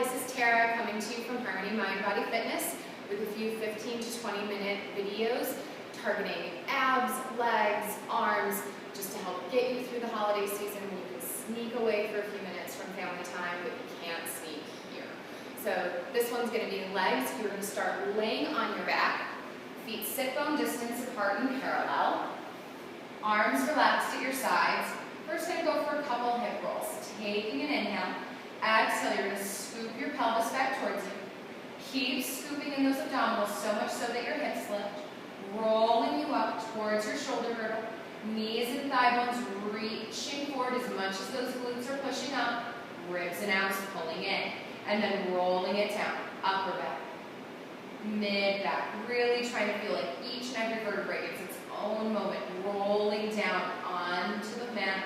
this is Tara coming to you from Harmony Mind Body Fitness with a few 15 to 20 minute videos targeting abs, legs, arms, just to help get you through the holiday season when you can sneak away for a few minutes from family time, but you can't sneak here. So this one's going to be legs. You're going to start laying on your back, feet sit bone distance apart and parallel, arms relaxed at your sides. First, going to go for a couple hip rolls. Taking an inhale. Exhale, you're going to scoop your pelvis back towards you. Keep scooping in those abdominals so much so that your hips lift. Rolling you up towards your shoulder girdle. Knees and thigh bones reaching forward as much as those glutes are pushing up. Ribs and abs pulling in. And then rolling it down. Upper back. Mid back. Really trying to feel like each and every vertebrae gets its own moment. Rolling down onto the mat.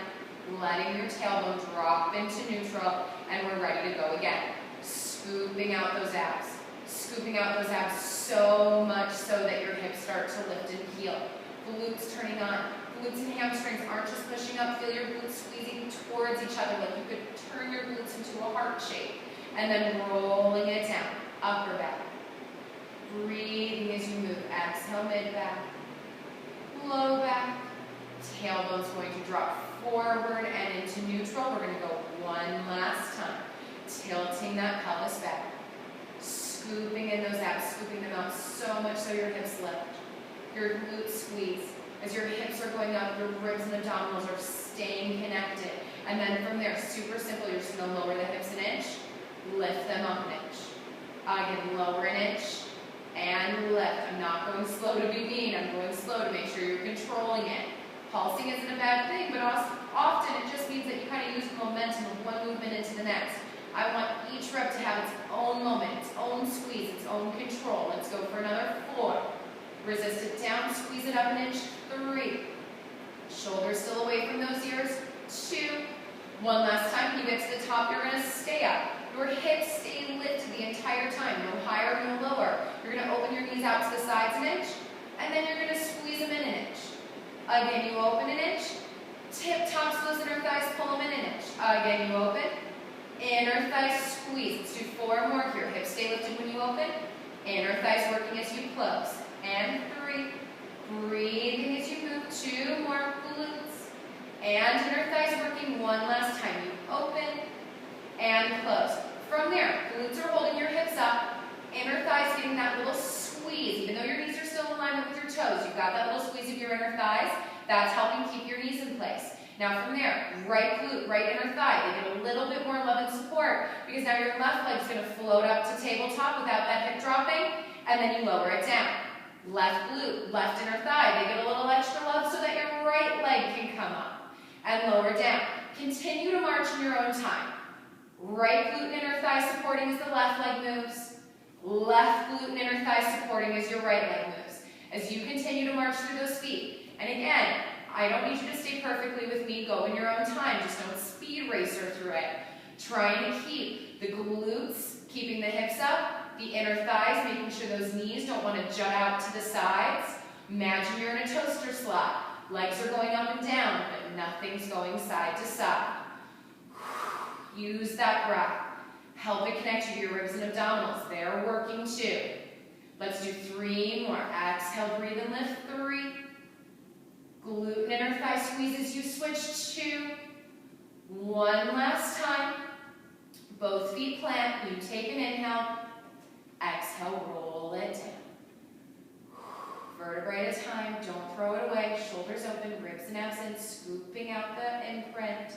Letting your tailbone drop into neutral, and we're ready to go again. Scooping out those abs. Scooping out those abs so much so that your hips start to lift and heel. Glutes turning on. Glutes and hamstrings aren't just pushing up. Feel your glutes squeezing towards each other like you could turn your glutes into a heart shape. And then rolling it down. Upper back. Breathing as you move. Exhale, mid back. Low back. Tailbone's going to drop forward and into neutral. We're going to go one last time. Tilting that pelvis back. Scooping in those abs, scooping them out so much so your hips lift. Your glutes squeeze. As your hips are going up, your ribs and abdominals are staying connected. And then from there, super simple, you're just going to lower the hips an inch, lift them up an inch. Again, lower an inch, and lift. I'm not going slow to be mean. I'm going slow to make sure you're controlling it. Pulsing isn't a bad thing, but often it just means that you kind of use the momentum of one movement into the next. I want each rep to have its own moment, its own squeeze, its own control. Let's go for another 4. Resist it down, squeeze it up an inch. 3. Shoulders still away from those ears. 2. One last time. When you get to the top, you're going to stay up. Your hips stay lifted the entire time. No higher, no lower. You're going to open your knees out to the sides an inch, and then you're going to squeeze them in an inch. Again, you open an inch, tip tops those inner thighs, pull them in an inch. Again, you open, inner thighs squeeze. Let's do 4 more here. Hips stay lifted when you open, inner thighs working as you close. And 3, breathing as you move. 2 more, glutes, and inner thighs working one last time. You open and close. From there, glutes are holding your hips up, inner thighs getting that little squeeze. Even though your knees are still in alignment with your toes, you've got that little squeeze of your inner thighs. That's helping keep your knees in place. Now from there, right glute, right inner thigh, they get a little bit more love and support because now your left leg's going to float up to tabletop without that hip dropping, and then you lower it down. Left glute, left inner thigh, they get a little extra love so that your right leg can come up and lower down. Continue to march in your own time. Right glute and inner thigh supporting as the left leg moves. Left glute and inner thigh supporting as your right leg moves. As you continue to march through those feet. And again, I don't need you to stay perfectly with me. Go in your own time. Just don't speed racer through it. Trying to keep the glutes, keeping the hips up, the inner thighs, making sure those knees don't want to jut out to the sides. Imagine you're in a toaster slot. Legs are going up and down, but nothing's going side to side. Use that breath. Help it connect you to your ribs and abdominals. They're working too. Let's do 3 more. Exhale, breathe and lift. 3. Glute and inner thigh squeeze as you switch. 2. One last time. Both feet plant. You take an inhale. Exhale, roll it down. Vertebrae at a time. Don't throw it away. Shoulders open, ribs and abs in. Scooping out the imprint.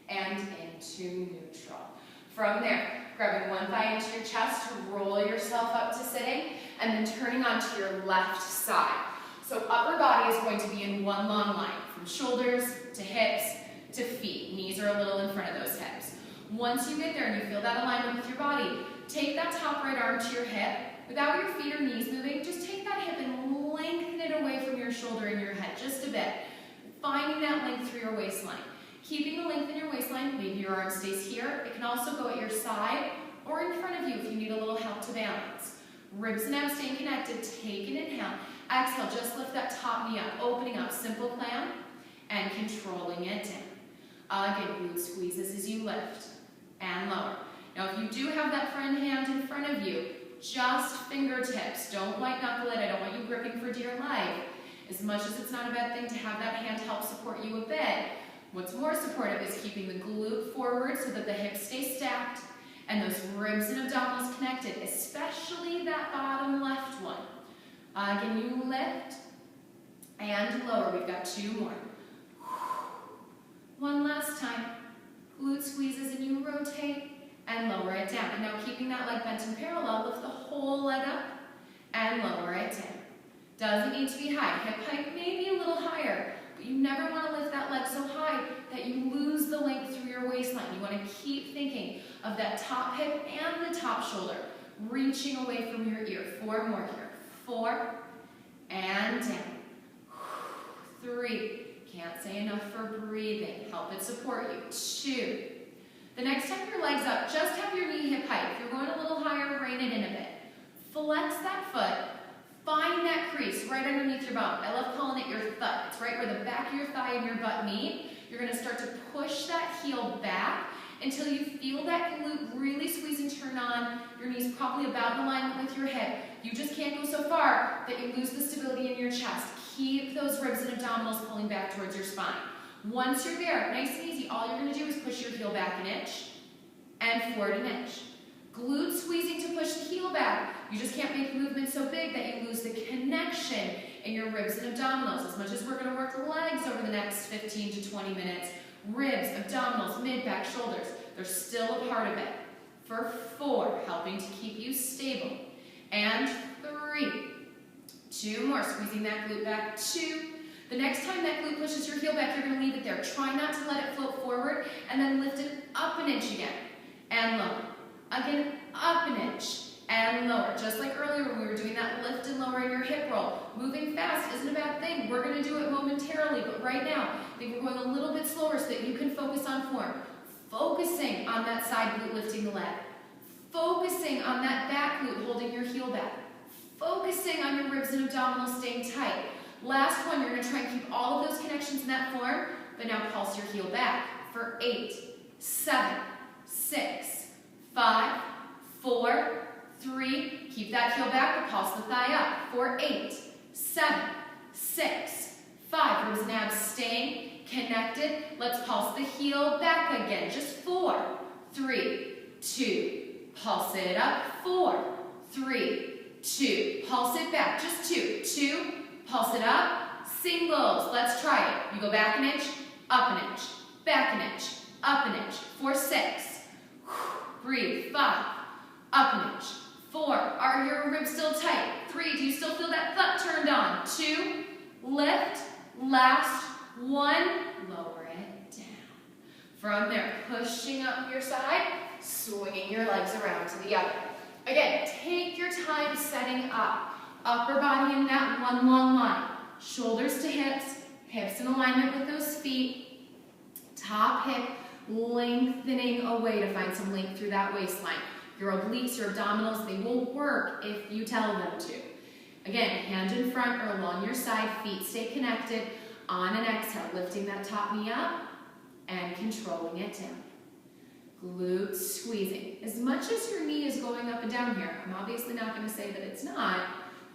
And into neutral. From there, grabbing one thigh into your chest to roll yourself up to sitting, and then turning onto your left side. So upper body is going to be in one long line, from shoulders to hips to feet. Knees are a little in front of those hips. Once you get there and you feel that alignment with your body, take that top right arm to your hip. Without your feet or knees moving, just take that hip and lengthen it away from your shoulder and your head just a bit. Finding that length through your waistline. Keeping the length in your waistline, maybe your arm stays here. It can also go at your side or in front of you if you need a little help to balance. Ribs and abs staying connected. Take an inhale. Exhale, just lift that top knee up, opening up, simple plan, and controlling it down. Again, glute squeezes as you lift and lower. Now, if you do have that front hand in front of you, just fingertips. Don't white knuckle it. I don't want you gripping for dear life. As much as it's not a bad thing to have that hand help support you a bit, what's more supportive is keeping the glute forward so that the hips stay stacked and those ribs and abdominals connected, especially that bottom left one. Again, you lift and lower. We've got 2 more. One last time. Glute squeezes and you rotate and lower it down. And now keeping that leg bent in parallel, lift the whole leg up and lower it down. Doesn't need to be high. Hip height may be a little higher, but you never want to lift that leg so high that you lose the length through your waistline. You want to keep thinking of that top hip and the top shoulder, reaching away from your ear. 4 more here. 4, and down. 3, can't say enough for breathing. Help it support you. 2. The next time your leg's up, just have your knee hip height. If you're going a little higher, rein it in a bit. Flex that foot. Find that crease right underneath your bum. I love calling it your thud. It's right where the back of your thigh and your butt meet. You're going to start to push that heel back until you feel that glute really squeeze and turn on. Your knee's probably about in alignment with your hip. You just can't go so far that you lose the stability in your chest. Keep those ribs and abdominals pulling back towards your spine. Once you're there, nice and easy, all you're going to do is push your heel back an inch and forward an inch. Glute squeezing to push the heel back. You just can't make the movement so big that you lose the connection in your ribs and abdominals. As much as we're going to work the legs over the next 15 to 20 minutes, ribs, abdominals, mid-back, shoulders, they're still a part of it. For 4, helping to keep you stable. And 3, 2 more, squeezing that glute back. 2. The next time that glute pushes your heel back, you're going to leave it there. Try not to let it float forward, and then lift it up an inch again, and lower. Again, up an inch, and lower. Just like earlier when we were doing that lift and lowering your hip roll. Moving fast isn't a bad thing. We're going to do it momentarily, but right now, I think we're going a little bit slower so that you can focus on form. Focusing on that side glute lifting the leg. Focusing on that back glute holding your heel back. Focusing on your ribs and abdominals staying tight. Last one, you're going to try and keep all of those connections in that form, but now pulse your heel back for 8, 7, 6, 5, 4, 3, keep that heel back, but pulse the thigh up for 8, 7, 6, 5, ribs and abs staying connected. Let's pulse the heel back again, just 4, 3, 2, pulse it up, 4, 3, 2, pulse it back, just 2, 2, pulse it up, singles, let's try it. You go back an inch, up an inch, back an inch, up an inch, for 6, breathe, 5, up an inch, 4, are your ribs still tight? 3, do you still feel that thud turned on? 2, lift, last 1, lower it down. From there, pushing up your side, swinging your legs around to the other. Again, take your time setting up. Upper body in that one long line. Shoulders to hips, hips in alignment with those feet. Top hip lengthening away to find some length through that waistline. Your obliques, your abdominals, they will work if you tell them to. Again, hand in front or along your side, feet stay connected. On an exhale, lifting that top knee up and controlling it down. Glutes squeezing. As much as your knee is going up and down here, I'm obviously not going to say that it's not.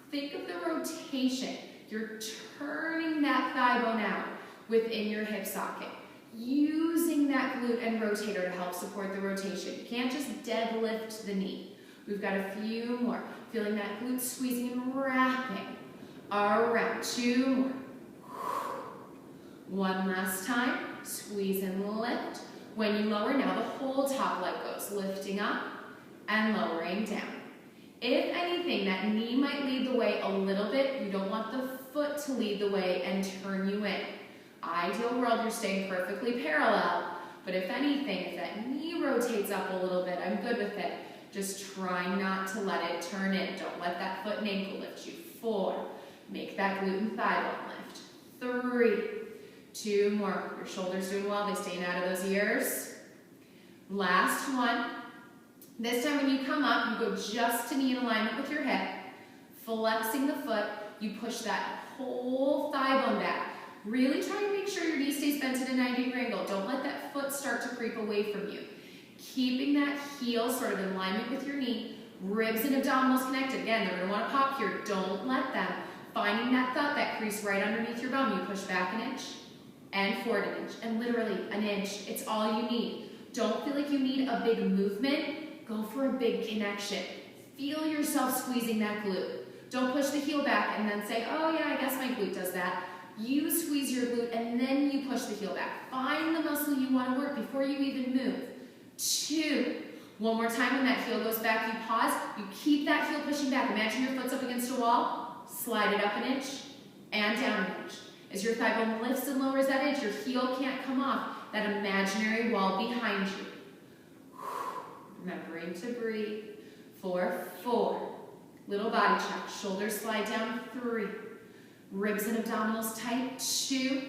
Think of the rotation. You're turning that thigh bone out within your hip socket. Using that glute and rotator to help support the rotation. You can't just deadlift the knee. We've got a few more. Feeling that glute squeezing and wrapping around. 2 more. One last time. Squeeze and lift. When you lower, now the whole top leg goes. Lifting up and lowering down. If anything, that knee might lead the way a little bit. You don't want the foot to lead the way and turn you in. Ideal world, you're staying perfectly parallel. But if anything, if that knee rotates up a little bit, I'm good with it. Just try not to let it turn in. Don't let that foot and ankle lift you. 4. Make that glute and thigh bone lift. 3. 2 more. Your shoulders doing well. They staying out of those ears. Last one. This time when you come up, you go just to knee in alignment with your hip. Flexing the foot. You push that whole thigh bone back. Really try and make sure your knee stays bent at a 90-degree angle. Don't let that foot start to creep away from you. Keeping that heel sort of in alignment with your knee, ribs and abdominals connected. Again, they're gonna wanna pop here. Don't let them. Finding that thought, that crease right underneath your bum. You push back an inch and forward an inch, and literally an inch. It's all you need. Don't feel like you need a big movement. Go for a big connection. Feel yourself squeezing that glute. Don't push the heel back and then say, oh yeah, I guess my glute does that. You squeeze your glute and then you push the heel back. Find the muscle you want to work before you even move. 2. One more time when that heel goes back, you pause. You keep that heel pushing back. Imagine your foot's up against a wall. Slide it up an inch and down an inch. As your thigh bone lifts and lowers that inch, your heel can't come off that imaginary wall behind you. Remembering to breathe. 4. Little body check. Shoulders slide down. 3. Ribs and abdominals tight. 2.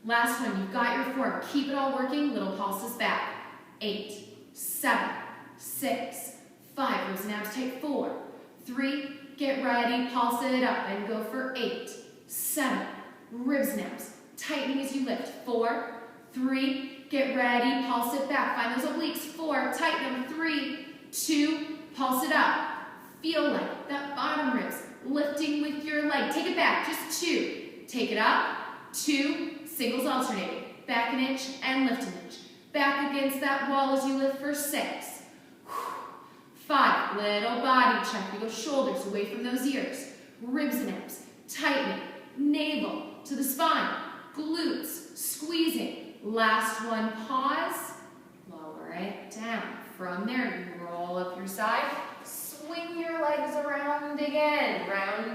Last one. You've got your form. Keep it all working. Little pulses back. 8, 7, 6, 5. Ribs and abs tight. 4, 3. Get ready. Pulse it up and go for 8, 7. Ribs and abs tightening as you lift. 4, 3. Get ready. Pulse it back. Find those obliques. 4. Tighten them. 3, 2. Pulse it up. Feel like that bottom ribs lifting with your leg. Take it back. Just 2. Take it up. 2. Singles alternating. Back an inch and lift an inch. Back against that wall as you lift for 6. 5. Little body check. We go shoulders away from those ears. Ribs and abs tightening. Navel to the spine. Glutes squeezing. Last one. Pause. Lower it down. From there, you roll up your side. Swing your legs around again. Round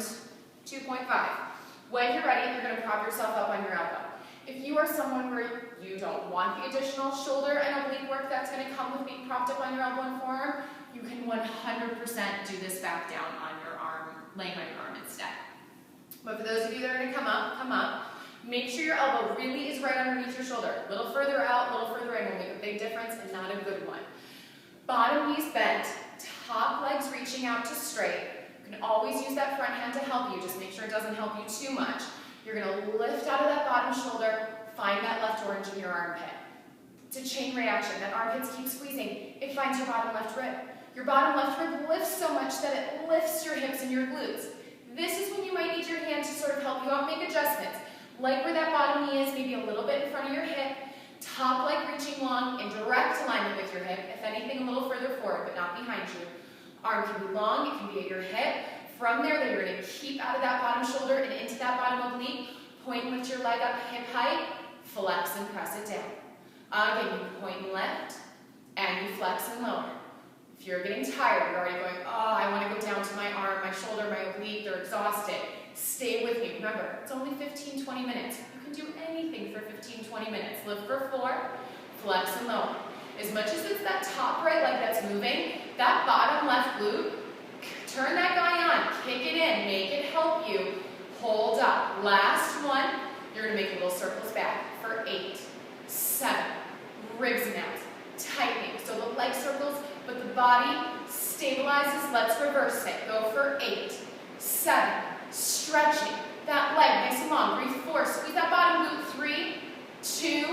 2.5. When you're ready, you're going to prop yourself up on your elbow. If you are someone where you don't want the additional shoulder and oblique work that's going to come with being propped up on your elbow and forearm, you can 100% do this back down on your arm, laying on your arm instead. But for those of you that are going to come up. Make sure your elbow really is right underneath your shoulder. A little further out, a little further in will make a big difference and not a good one. Bottom knees bent, top legs reaching out to straight. You can always use that front hand to help you. Just make sure it doesn't help you too much. You're going to lift out of that bottom shoulder, find that left orange in your armpit. It's a chain reaction. That armpits keep squeezing. It finds your bottom left rib. Your bottom left rib lifts so much that it lifts your hips and your glutes. This is when you might need your hand to sort of help you out, make adjustments. Like where that bottom knee is, maybe a little bit in front of your hip. Top leg reaching long in direct alignment with your hip. If anything, a little further forward, but not behind you. Arm can be long, it can be at your hip. From there, then you're going to keep out of that bottom shoulder and into that bottom oblique. Point and lift your leg up hip height. Flex and press it down. Again, you point and lift, and you flex and lower. If you're getting tired, you're already going, oh, I want to go down to my arm, my shoulder, my oblique, they're exhausted. Stay with me. Remember, it's only 15, 20 minutes. You can do anything for 15, 20 minutes. Lift for 4, flex and lower. As much as it's that top right leg that's moving, that bottom left glute, turn that guy on, kick it in, make it help you. Hold up. Last one, you're going to make little circles back for 8, 7, ribs and abs, tightening. So the leg circles, but the body stabilizes. Let's reverse it. Go for 8, 7, stretching. That leg nice and long. Breathe 4, squeeze that bottom glute. 3, 2,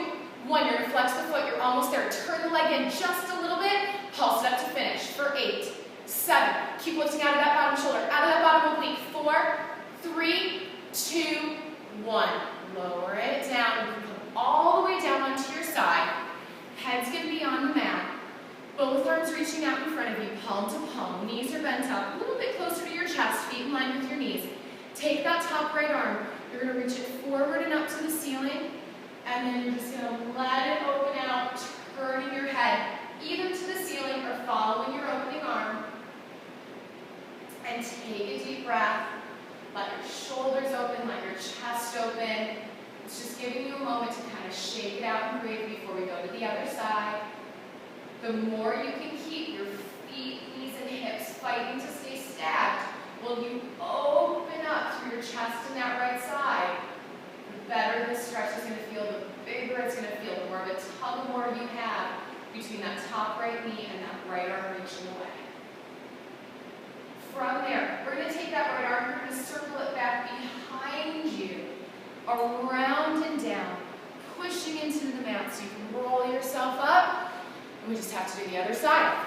1. You're going to flex the foot. You're almost there. Turn the leg in just a little bit. Pulse it up to finish for 8, 7. Keep lifting out of that bottom shoulder. Out of that bottom oblique. 4, 3, 2, 1. Lower it down. You can come all the way down onto your side. Head's going to be on the mat. Both arms reaching out in front of you, palm to palm. Knees are bent up, a little bit closer to your chest, feet in line with your knees. Take that top right arm. You're going to reach it forward and up to the ceiling. And then you're just going to let it open out, turning your head either to the ceiling or following your opening arm. And take a deep breath. Let your shoulders open, let your chest open. It's just giving you a moment to kind of shake it out and breathe before we go to the other side. The more you can keep your feet, knees, and hips fighting to stay stacked, while you open up through your chest and that right side, the better this stretch is going to feel, the bigger it's going to feel, the more of a tug of war you have between that top right knee and that right arm reaching away. From there, we're going to take that right arm, we're going to circle it back behind you, around and down, pushing into the mat so you can roll yourself up And we just have to do the other side.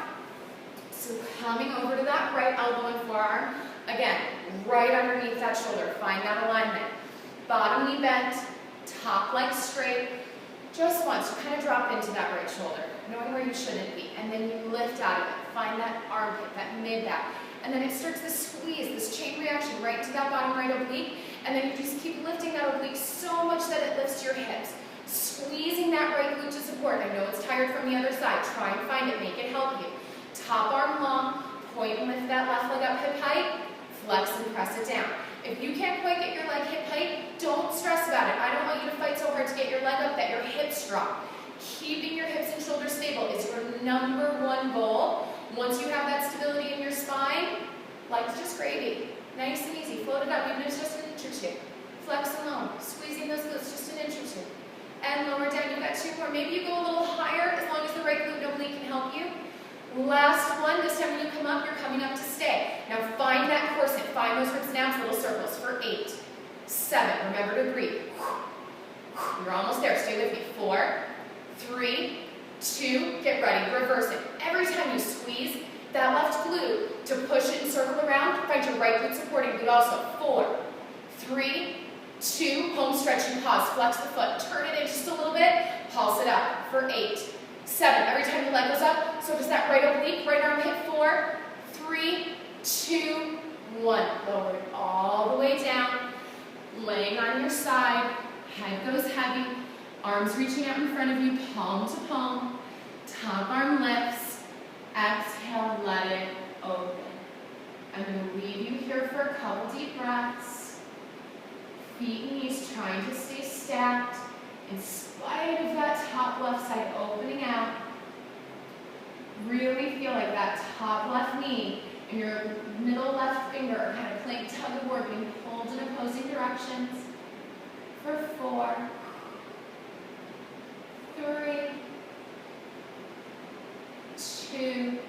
So coming over to that right elbow and forearm, again, right underneath that shoulder, find that alignment. Bottom knee bent, top leg straight. Just once, you kind of drop into that right shoulder, knowing where you shouldn't be, and then you lift out of it. Find that armpit, that mid-back. And then it starts this squeeze, this chain reaction right to that bottom right oblique, and then you just keep lifting that oblique so much that it lifts your hips. Squeezing that right glute to support. I know it's tired from the other side. Try and find it, make it help you. Top arm long, point and lift that left leg up hip height, flex and press it down. If you can't quite get your leg hip height, don't stress about it. I don't want you to fight so hard to get your leg up that your hips drop. Keeping your hips and shoulders stable is your #1 goal. Once you have that stability in your spine, life's just gravy. Nice and easy. Float it up, even if it's just an inch or two. Flex alone. Squeezing those glutes just an inch or two. And lower down. You've got 2 more. Maybe you go a little higher as long as the right glute and oblique can help you. Last one. This time when you come up, you're coming up to stay. Now find that corset. Find those ribs down, little circles for 8, 7. Remember to breathe. You're almost there. Stay with me. 4, 3, 2. Get ready. Reverse it. Every time you squeeze that left glute to push it and circle around, find your right glute supporting glute also. 4, 3, 2. Home stretch and pause. Flex the foot. Turn it in just a little bit. Pulse it up for 8, 7. Every time the leg goes up, so does that right oblique, right arm hit. 4, 3, 2, 1. Lower it all the way down. Laying on your side. Head goes heavy. Arms reaching out in front of you, palm to palm. Top arm lifts. Exhale, let it open. I'm going to leave you here for a couple deep breaths. Feet and knees trying to stay stacked in spite of that top left side opening out. Really feel like that top left knee and your middle left finger are kind of playing tug of war, being pulled in opposing directions. For 4, 3, 2,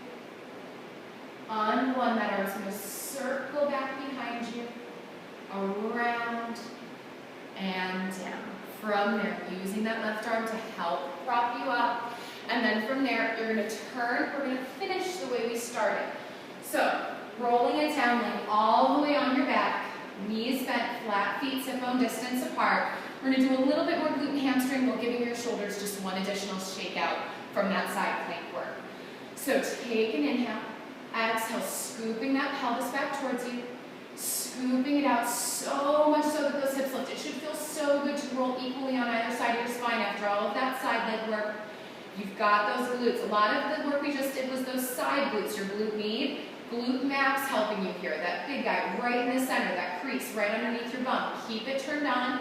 on 1. That arm's going to circle back behind you, around, and down. From there, using that left arm to help prop you up. And then from there, you're going to turn. We're going to finish the way we started. So, rolling it down, laying all the way on your back, knees bent, flat feet, hip bone distance apart. We're going to do a little bit more glute and hamstring while giving your shoulders just one additional shake out from that side plank work. So take an inhale, exhale, scooping that pelvis back towards you, scooping it out so much so that those hips lift. It should feel so good to roll equally on either side of your spine after all of that side leg work. You've got those glutes. A lot of the work we just did was those side glutes, your glute med. Glute max helping you here. That big guy right in the center, that crease right underneath your bum. Keep it turned on,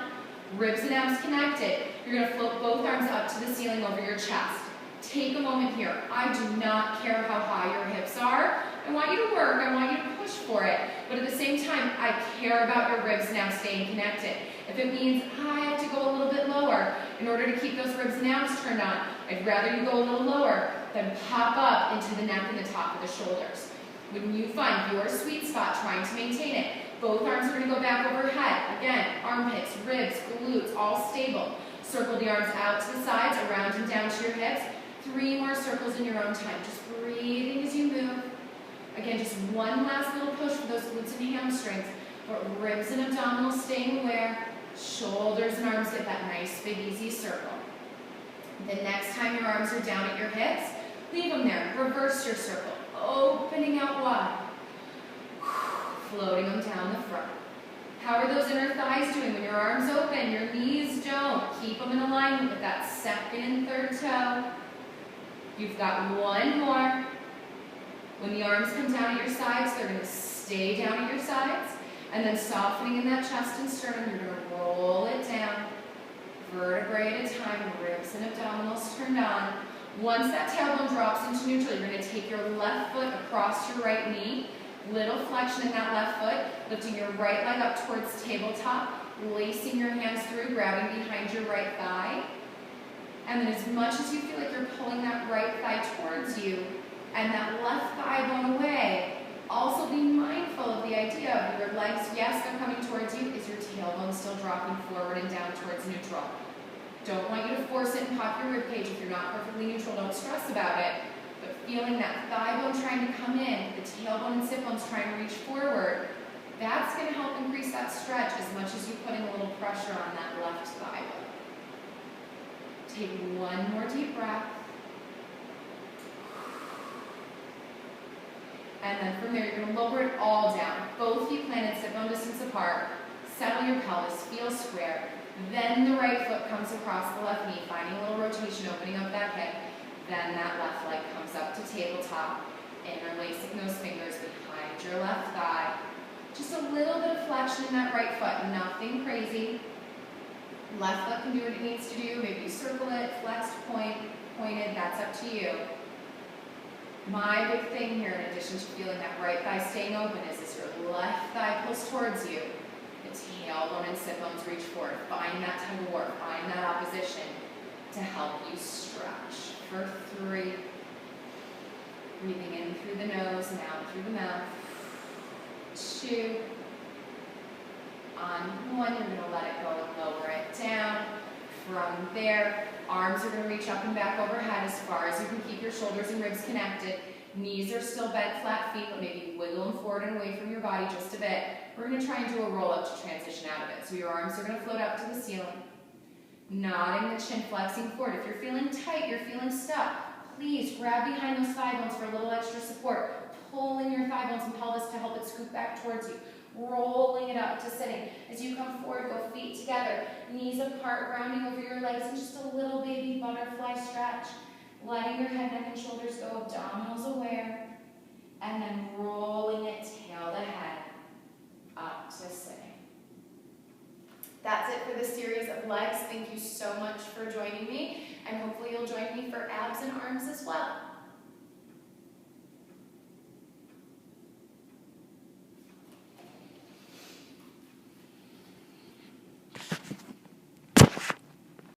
ribs and abs connected. You're going to float both arms up to the ceiling over your chest. Take a moment here. I do not care how high your hips are. I want you to work. I want you to push for it. But at the same time, I care about your ribs now staying connected. If it means I have to go a little bit lower in order to keep those ribs and abs turned on, I'd rather you go a little lower than pop up into the neck and the top of the shoulders. When you find your sweet spot trying to maintain it, both arms are going to go back overhead. Again, armpits, ribs, glutes, all stable. Circle the arms out to the sides, around and down to your hips. 3 more circles in your own time. Just breathing as you move. Again, just one last little push for those glutes and hamstrings. But ribs and abdominals staying aware. Shoulders and arms get that nice, big, easy circle. The next time your arms are down at your hips, leave them there. Reverse your circle. Opening out wide. Floating them down the front. How are those inner thighs doing when your arms open, your knees don't? Keep them in alignment with that second and third toe. You've got 1 more. When the arms come down at your sides, they're going to stay down at your sides. And then softening in that chest and sternum, you're going to roll it down. Vertebrae at a time, ribs and abdominals turned on. Once that tailbone drops into neutral, you're going to take your left foot across your right knee. Little flexion in that left foot, lifting your right leg up towards tabletop, lacing your hands through, grabbing behind your right thigh. And then as much as you feel like you're pulling that right thigh towards you and that left thigh bone away, also be mindful of the idea of your legs, yes, they're coming towards you. Is your tailbone still dropping forward and down towards neutral? Don't want you to force it and pop your rib cage. If you're not perfectly neutral, don't stress about it. But feeling that thigh bone trying to come in, the tailbone and sit bones trying to reach forward, that's going to help increase that stretch as much as you putting a little pressure on that left thigh bone. Take one more deep breath. And then from there, you're going to lower it all down. Both feet planted, sit bone distance apart. Settle your pelvis, feel square. Then the right foot comes across the left knee, finding a little rotation, opening up that hip. Then that left leg comes up to tabletop. Interlacing those fingers behind your left thigh. Just a little bit of flexion in that right foot, nothing crazy. Left foot can do what it needs to do. Maybe you circle it, flexed, pointed, that's up to you. My big thing here, in addition to feeling that right thigh staying open, is your left thigh pulls towards you. The tailbone and sit bones reach forward. Find that tug of war, find that opposition to help you stretch. For 3. Breathing in through the nose and out through the mouth. 2. On 1, you're going to let it go and lower it down. From there, arms are going to reach up and back overhead as far as you can keep your shoulders and ribs connected. Knees are still bent, flat feet, but maybe wiggle them forward and away from your body just a bit. We're going to try and do a roll up to transition out of it. So your arms are going to float up to the ceiling. Nodding the chin, flexing forward. If you're feeling tight, you're feeling stuck, please grab behind those thigh bones for a little extra support. Pulling your thigh bones and pelvis to help it scoop back towards you. Rolling it up to sitting. As you come forward, go feet together, knees apart, rounding over your legs, and just a little baby butterfly stretch. Letting your head, neck, and shoulders go, abdominals aware, and then rolling it tail to head up to sitting. That's it for this series of legs. Thank you so much for joining me, and hopefully you'll join me for abs and arms as well.